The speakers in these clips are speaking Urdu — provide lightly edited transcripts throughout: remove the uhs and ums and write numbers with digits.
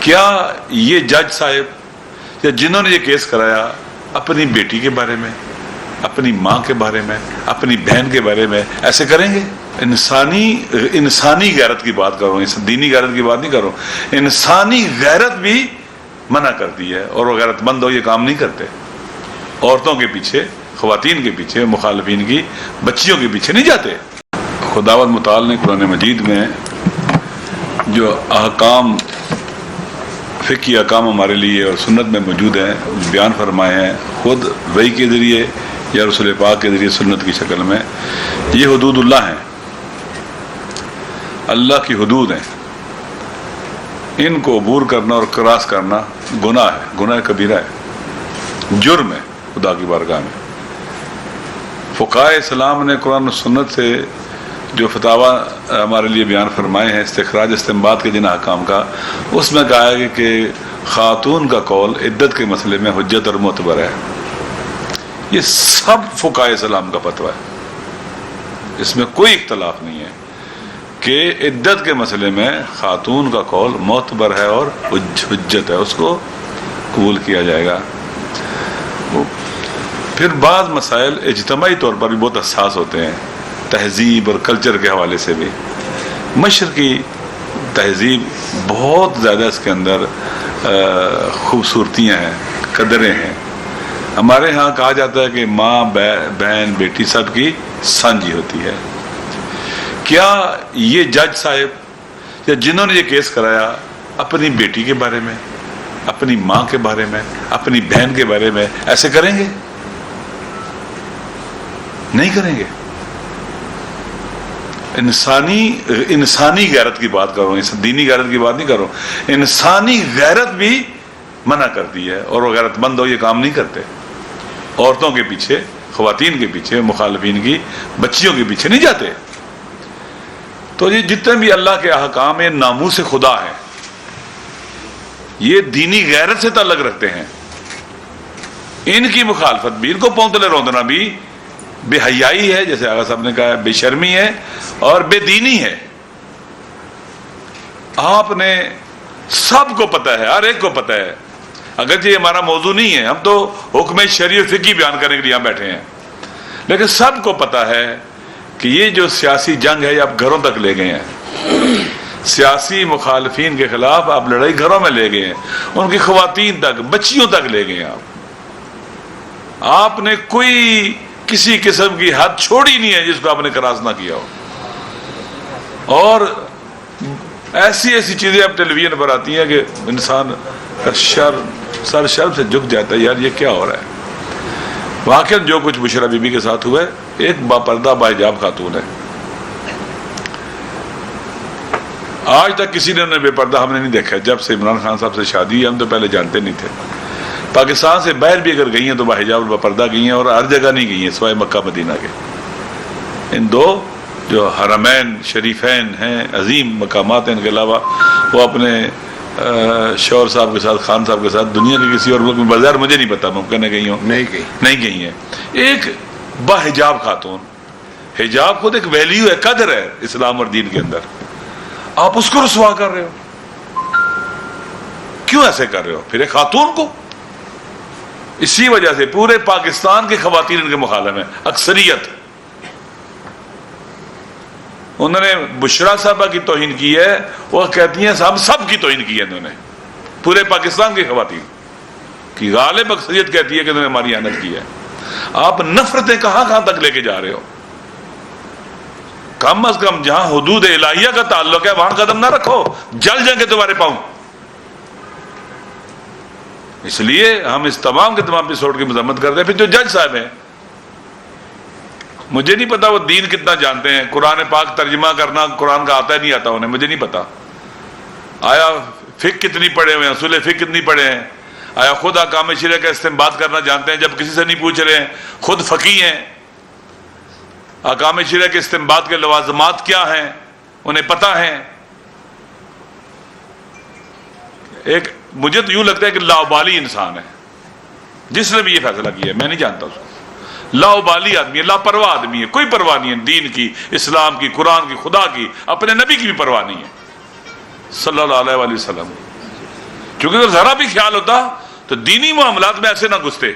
کیا یہ جج صاحب یا جنہوں نے یہ کیس کرایا اپنی بیٹی کے بارے میں، اپنی ماں کے بارے میں، اپنی بہن کے بارے میں ایسے کریں گے؟ انسانی غیرت کی بات کر رہا ہوں، دینی غیرت کی بات نہیں کر رہا ہوں۔ انسانی غیرت بھی منع کرتی ہے، اور وہ غیرت مند ہو یہ کام نہیں کرتے۔ عورتوں کے پیچھے، خواتین کے پیچھے، مخالفین کی بچیوں کے پیچھے نہیں جاتے۔ خداوند متعال نے قرآن مجید میں جو احکام، فقہی احکام ہمارے لیے اور سنت میں موجود ہیں بیان فرمائے ہیں، خود وحی کے ذریعے یا رسول پاک کے ذریعے سنت کی شکل میں۔ یہ حدود اللہ ہیں، اللہ کی حدود ہیں، ان کو عبور کرنا اور کراس کرنا گناہ ہے، گناہ کبیرہ ہے، جرم ہے خدا کی بارگاہ میں۔ فقہائے اسلام نے قرآن و سنت سے جو فتاوی ہمارے لیے بیان فرمائے ہیں استخراج استنباط کے جن احکام کا، اس میں کہا ہے کہ خاتون کا قول عدت کے مسئلے میں حجت اور معتبر ہے۔ یہ سب فقہائے اسلام کا فتویٰ ہے، اس میں کوئی اختلاف نہیں ہے کہ عدت کے مسئلے میں خاتون کا قول معتبر ہے اور حجت ہے، اس کو قبول کیا جائے گا۔ پھر بعض مسائل اجتماعی طور پر بھی بہت حساس ہوتے ہیں، تہذیب اور کلچر کے حوالے سے بھی۔ مشرقی تہذیب بہت زیادہ اس کے اندر خوبصورتیاں ہیں، قدریں ہیں۔ ہمارے ہاں کہا جاتا ہے کہ ماں، بہن، بیٹی سب کی سانجھی ہوتی ہے۔ کیا یہ جج صاحب یا جنہوں نے یہ کیس کرایا اپنی بیٹی کے بارے میں، اپنی ماں کے بارے میں، اپنی بہن کے بارے میں ایسے کریں گے؟ نہیں کریں گے۔ انسانی غیرت کی بات کر رہا ہوں، دینی غیرت کی بات نہیں کر رہا ہوں۔ انسانی غیرت بھی منع کرتی ہے، اور وہ غیرت مند ہو یہ کام نہیں کرتے۔ عورتوں کے پیچھے، خواتین کے پیچھے، مخالفین کی بچیوں کے پیچھے نہیں جاتے۔ تو یہ جتنے بھی اللہ کے احکام ہیں ناموس خدا ہیں، یہ دینی غیرت سے تعلق رکھتے ہیں۔ ان کی مخالفت بھی، ان کو پونتلے روندنا بھی بے حیائی ہے، جیسے آغا صاحب نے کہا، بے شرمی ہے اور بے دینی ہے۔ آپ نے سب کو پتہ ہے، ہر ایک کو پتہ ہے، اگرچہ یہ ہمارا موضوع نہیں ہے، ہم تو حکم شرعی و فقہی بیان کرنے کے لیے یہاں بیٹھے ہیں، لیکن سب کو پتہ ہے کہ یہ جو سیاسی جنگ ہے یہ آپ گھروں تک لے گئے ہیں۔ سیاسی مخالفین کے خلاف آپ لڑائی گھروں میں لے گئے ہیں، ان کی خواتین تک، بچیوں تک لے گئے ہیں۔ آپ نے کوئی کسی قسم کی حد چھوڑی نہیں ہے جس کو آپ نے کراس نہ کیا ہو، اور ایسی ایسی چیزیں اب ٹیلی ویژن پر آتی ہیں کہ انسان کا سر شرم سے جھک جاتا ہے، یار یہ کیا ہو رہا ہے۔ واقعا جو کچھ بشرا بی بی کے ساتھ ہوا ہے، ایک باپردہ باحجاب خاتون ہے، آج تک کسی نے انہیں بے پردہ ہم نے نہیں دیکھا۔ جب سے عمران خان صاحب سے شادی ہے، ہم تو پہلے جانتے نہیں تھے۔ پاکستان سے باہر بھی اگر گئی ہیں تو باحجاب اور باپردہ گئی ہیں، اور ہر جگہ نہیں گئی ہیں سوائے مکہ مدینہ کے۔ ان دو جو حرمین شریفین ہیں، عظیم مقامات ہیں، ان کے علاوہ وہ اپنے شوہر صاحب کے ساتھ، خان صاحب کے ساتھ دنیا کے کسی اور ملک میں بظاہر مجھے نہیں پتا، ممکن ہے گئی ہوں، نہیں گئی ہیں۔ ایک باحجاب خاتون، حجاب خود ایک ویلیو ہے، قدر ہے اسلام اور دین کے اندر، آپ اس کو رسوا کر رہے ہو، کیوں ایسے کر رہے ہو؟ پھر ایک خاتون کو، اسی وجہ سے پورے پاکستان کی خواتین ان کے مخالف ہیں، اکثریت۔ انہوں نے بشرا صاحبہ کی توہین کی ہے، وہ کہتی ہیں ہم سب کی توہین کی ہے انہوں نے، پورے پاکستان کی خواتین کی غالب اکثریت کہتی ہے کہ انہوں نے ہماری احانت کی ہے۔ آپ نفرتیں کہاں کہاں تک لے کے جا رہے ہو؟ کم از کم جہاں حدود الہیہ کا تعلق ہے وہاں قدم نہ رکھو، جل جائیں گے تمہارے پاؤں۔ اس لیے ہم اس تمام کے تمام ایپیسوڈ کی مذمت کرتے ہیں۔ پھر جو جج صاحب ہیں، مجھے نہیں پتا وہ دین کتنا جانتے ہیں، قرآن پاک ترجمہ کرنا قرآن کا آتا ہے نہیں آتا انہیں، مجھے نہیں پتا۔ آیا فقہ کتنی پڑھے ہوئے ہیں، اصول فقہ کتنی پڑھے ہیں، آیا خود احکام شرع کا استنباط کرنا جانتے ہیں جب کسی سے نہیں پوچھ رہے ہیں، خود فقیہ ہیں، احکام شرع کے استنباط کے لوازمات کیا ہیں انہیں پتہ ہیں۔ ایک مجھے تو یوں لگتا ہے کہ لاابالی انسان ہے جس نے بھی یہ فیصلہ کیا ہے، میں نہیں جانتا اس کو، لاابالی آدمی ہے، لاپرواہ آدمی ہے، کوئی پرواہ نہیں ہے دین کی، اسلام کی، قرآن کی، خدا کی، اپنے نبی کی بھی پرواہ نہیں ہے صلی اللہ علیہ وآلہ وسلم۔ کیونکہ اگر ذرا بھی خیال ہوتا تو دینی معاملات میں ایسے نہ گھستے.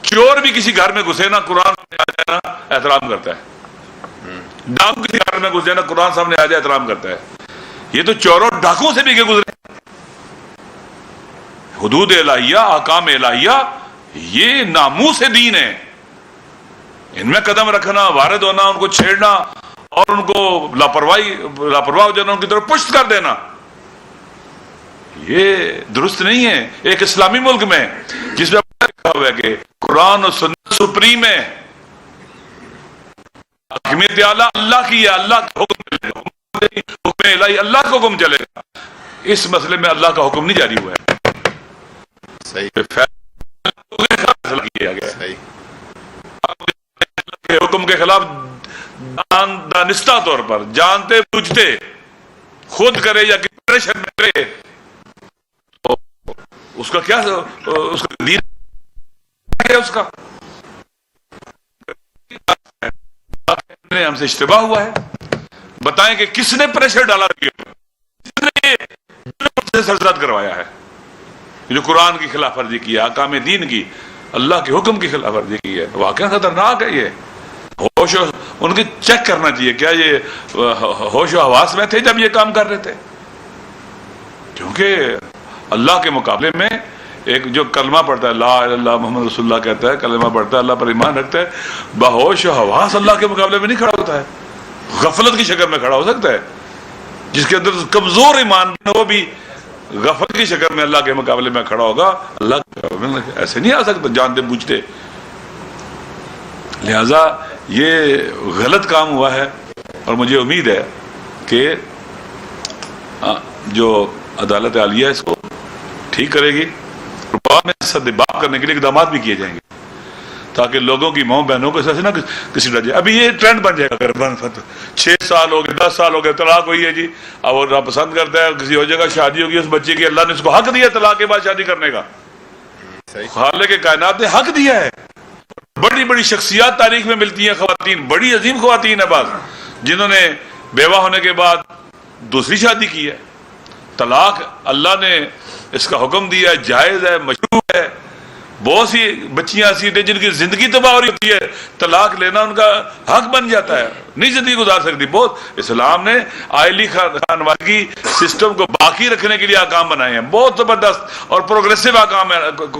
چور بھی کسی گھر میں گھسے نا قرآن سامنے آ جائے نا احترام کرتا ہے. ڈاکو کسی گھر میں گھسے نا قرآن سامنے آ جائے احترام کرتا ہے. یہ تو چوروں ڈاکوں سے بھی کے گزرے. حدود الہیہ، احکام الہیہ یہ ناموس دین ہے. ان میں قدم رکھنا، وارد ہونا، ان کو چھیڑنا اور ان کو لاپرواہ ہو جانا، ان کی طرف پشت کر دینا، یہ درست نہیں ہے. ایک اسلامی ملک میں جس میں لکھا ہوا ہے کہ قرآن و سنت سپریم ہے، حکمیت اعلیٰ اللہ کی ہے، اللہ کا حکم چلے گا، حکم الہی اللہ کا حکم چلے گا. اس مسئلے میں اللہ کا حکم نہیں جاری ہوا ہے. فیصلہ کیا گیا ہے حکم کے خلاف دانستہ طور پر، جانتے بوجھتے، خود کرے یا پریشر میں کرے، اس کا کیا اس کا دین ہے، اس کا ہم سے اشتباہ ہوا ہے. بتائیں کہ کس نے پریشر ڈالا، کس نے سرزد کروایا ہے جو قرآن کی خلاف ورزی کی ہے، احکام دین کی، اللہ کے حکم کی خلاف ورزی کی ہے. واقعا خطرناک ہے. یہ ہوش ان کی چیک کرنا چاہیے کیا یہ ہوش و حواس میں تھے جب یہ کام کر رہے تھے. کیونکہ اللہ کے مقابلے میں ایک جو کلمہ پڑھتا ہے لا الہ الا اللہ محمد رسول اللہ کہتا ہے، کلمہ پڑھتا ہے، اللہ پر ایمان رکھتا ہے، بہوش و حواس اللہ کے مقابلے میں نہیں کھڑا ہوتا ہے. غفلت کی شکل میں کھڑا ہو سکتا ہے. جس کے اندر کمزور ایمان وہ بھی غفلت کی شکل میں اللہ کے مقابلے میں کھڑا ہوگا. اللہ کے مقابلے میں ایسے نہیں آ سکتا جانتے بوجھتے. لہذا یہ غلط کام ہوا ہے اور مجھے امید ہے کہ جو عدالت عالیہ اس کو ٹھیک کرے گی اور بعد میں سدباب کرنے کے لیے اقدامات بھی کیے جائیں گے تاکہ لوگوں کی ماؤں بہنوں کو ایسے نہ کسی ڈر جائے. ابھی یہ ٹرینڈ بن جائے گا، 6 سال ہو گئے، 10 سال ہو گئے، طلاق ہوئی ہے جی، اب وہ ناپسند کرتا ہے، کسی اور جگہ شادی ہوگی، اس بچے کی اللہ نے اس کو حق دیا طلاق کے بعد شادی کرنے کا. خالق کائنات نے حق دیا ہے. بڑی بڑی شخصیات تاریخ میں ملتی ہیں، خواتین، بڑی عظیم خواتین ہیں بعض، جنہوں نے بیوہ ہونے کے بعد دوسری شادی کی ہے. طلاق اللہ نے اس کا حکم دیا ہے، جائز ہے، مشروع ہے. بہت سی بچیاں ایسی ہیں جن کی زندگی تباہ ہو رہی ہوتی ہے، طلاق لینا ان کا حق بن جاتا ہے، نہیں زندگی گزار سکتی. بہت اسلام نے آئلی خانوادگی سسٹم کو باقی رکھنے کے لیے احکام بنائے ہیں، بہت زبردست اور پروگریسو احکام ہیں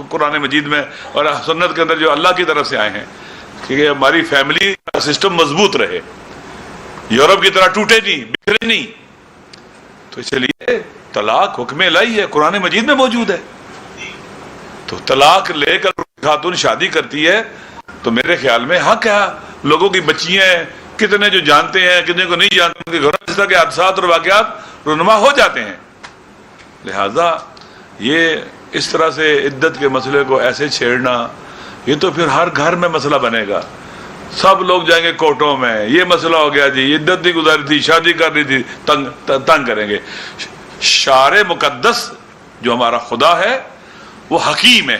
قرآن مجید میں اور سنت کے اندر جو اللہ کی طرف سے آئے ہیں کہ ہماری فیملی کا سسٹم مضبوط رہے، یورپ کی طرح ٹوٹے نہیں، بکھرے نہیں. تو چلیے طلاق حکم الہی ہے، قرآن مجید میں موجود ہے. تو طلاق لے کر خاتون شادی کرتی ہے تو میرے خیال میں حق ہے. لوگوں کی بچیاں ہیں، کتنے جو جانتے ہیں، کتنے کو نہیں جانتے، ان کے گھروں میں اس طرح کے حادثات اور واقعات رونما ہو جاتے ہیں. لہذا یہ اس طرح سے عدت کے مسئلے کو ایسے چھیڑنا، یہ تو پھر ہر گھر میں مسئلہ بنے گا. سب لوگ جائیں گے کورٹوں میں، یہ مسئلہ ہو گیا جی، عدت نہیں گزاری تھی، شادی کرنی تھی، تنگ کریں گے. شارع مقدس جو ہمارا خدا ہے وہ حکیم ہے،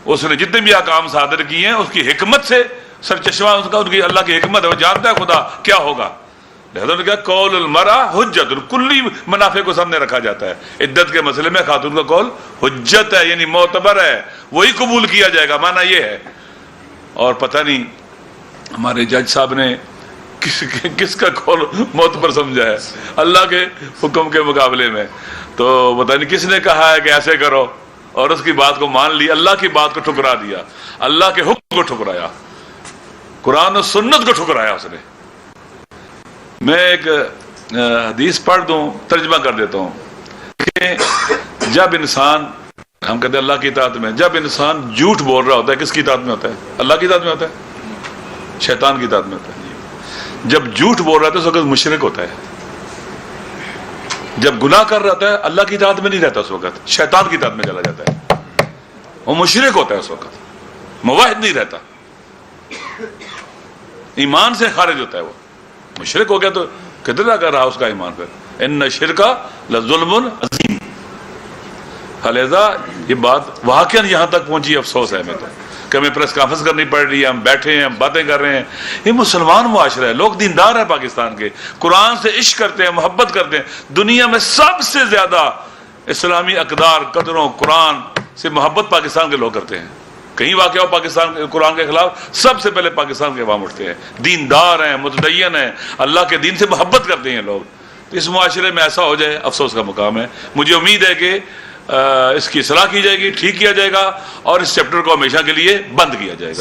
اس نے جتنے بھی احکام صادر کیے ہیں اس کی حکمت سے سرچشمہ اس کا، ان کی اللہ کی حکمت ہے، وہ جانتا ہے خدا کیا ہوگا. لہذا نے کہا قول المرأہ حجت، کلی منافع کو سامنے رکھا جاتا ہے. عدت کے مسئلے میں خاتون کا قول حجت ہے، یعنی معتبر ہے، وہی قبول کیا جائے گا، معنی یہ ہے. اور پتہ نہیں ہمارے جج صاحب نے کس کا قول معتبر سمجھا ہے اللہ کے حکم کے مقابلے میں. تو پتہ نہیں کس نے کہا ہے کہ ایسے کرو اور اس کی بات کو مان لی، اللہ کی بات کو ٹھکرا دیا، اللہ کے حکم کو ٹھکرایا، قرآن و سنت کو ٹھکرایا اس نے. میں ایک حدیث پڑھ دوں، ترجمہ کر دیتا ہوں کہ جب انسان، ہم کہتے ہیں اللہ کی اطاعت میں، جب انسان جھوٹ بول رہا ہوتا ہے، کس کی اطاعت میں ہوتا ہے؟ اللہ کی اطاعت میں ہوتا ہے؟ شیطان کی اطاعت میں ہوتا ہے. جب جھوٹ بول رہا ہے تو اس وقت مشرک ہوتا ہے. جب گناہ کر رہا ہے اللہ کی اطاعت میں نہیں رہتا، اس وقت شیطان کی اطاعت میں چلا جاتا ہے، وہ مشرک ہوتا ہے، اس وقت موحد نہیں رہتا، ایمان سے خارج ہوتا ہے. وہ مشرک ہو گیا تو کتنا کر رہا اس کا ایمان پھر، ان شرک لظلم عظیم. لہذا یہ بات واقعا یہاں تک پہنچی، افسوس ہے. میں تو کہ ہمیں پریس کانفرنس کرنی پڑ رہی ہے، ہم بیٹھے ہیں، ہم باتیں کر رہے ہیں. یہ مسلمان معاشرہ ہے، لوگ دیندار ہیں پاکستان کے، قرآن سے عشق کرتے ہیں، محبت کرتے ہیں. دنیا میں سب سے زیادہ اسلامی اقدار، قدروں، قرآن سے محبت پاکستان کے لوگ کرتے ہیں. کہیں واقعہ ہو پاکستان قرآن کے خلاف، سب سے پہلے پاکستان کے عوام اٹھتے ہیں. دیندار ہیں، متدین ہیں، اللہ کے دین سے محبت کرتے ہیں لوگ. اس معاشرے میں ایسا ہو جائے افسوس کا مقام ہے. مجھے امید ہے کہ اس کی اصلاح کی جائے گی، ٹھیک کیا جائے گا، اور اس چیپٹر کو ہمیشہ کے لیے بند کیا جائے گا.